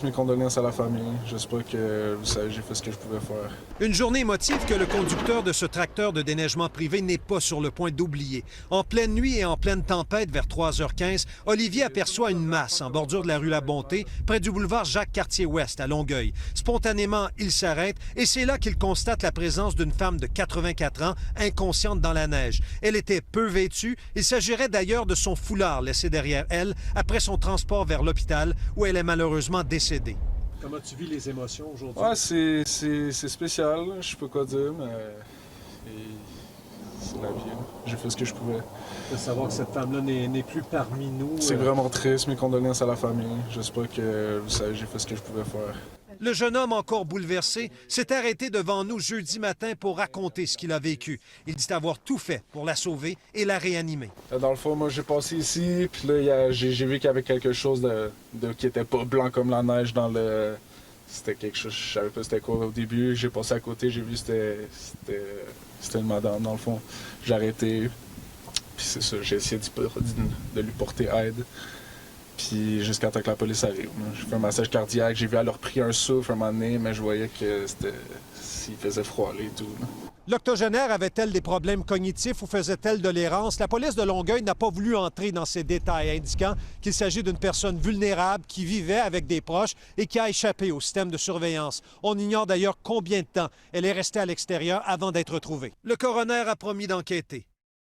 Mes condoléances à la famille. J'espère que vous savez, j'ai fait ce que je pouvais faire. Une journée émotive que le conducteur de ce tracteur de déneigement privé n'est pas sur le point d'oublier. En pleine nuit et en pleine tempête, vers 3h15, Olivier aperçoit une masse en bordure de la rue La Bonté, près du boulevard Jacques-Cartier-Ouest, à Longueuil. Spontanément, il s'arrête et c'est là qu'il constate la présence d'une femme de 84 ans, inconsciente dans la neige. Elle était peu vêtue. Il s'agirait d'ailleurs de son foulard laissé derrière elle après son transport vers l'hôpital, où elle est malheureusement décédée. Comment tu vis les émotions aujourd'hui? Ouais, c'est spécial, je sais pas quoi dire, mais c'est la vie. J'ai fait ce que je pouvais. De savoir que cette femme-là n'est plus parmi nous. C'est vraiment triste, mes condoléances à la famille. J'espère que vous savez, j'ai fait ce que je pouvais faire. Le jeune homme, encore bouleversé, s'est arrêté devant nous jeudi matin pour raconter ce qu'il a vécu. Il dit avoir tout fait pour la sauver et la réanimer. Dans le fond, moi, j'ai passé ici, puis là, j'ai vu qu'il y avait quelque chose qui était pas blanc comme la neige dans le... C'était quelque chose, je savais pas c'était quoi au début. J'ai passé à côté, j'ai vu c'était une madame, dans le fond. J'ai arrêté, puis c'est ça, j'ai essayé de lui porter aide. Puis jusqu'à temps que la police arrive. J'ai fait un massage cardiaque, j'ai vu elle leur pris un souffle un moment donné, mais je voyais que s'il faisait froid là, et tout. L'octogénaire avait-elle des problèmes cognitifs ou faisait-elle de l'errance? La police de Longueuil n'a pas voulu entrer dans ces détails, indiquant qu'il s'agit d'une personne vulnérable qui vivait avec des proches et qui a échappé au système de surveillance. On ignore d'ailleurs combien de temps elle est restée à l'extérieur avant d'être retrouvée. Le coroner a promis d'enquêter.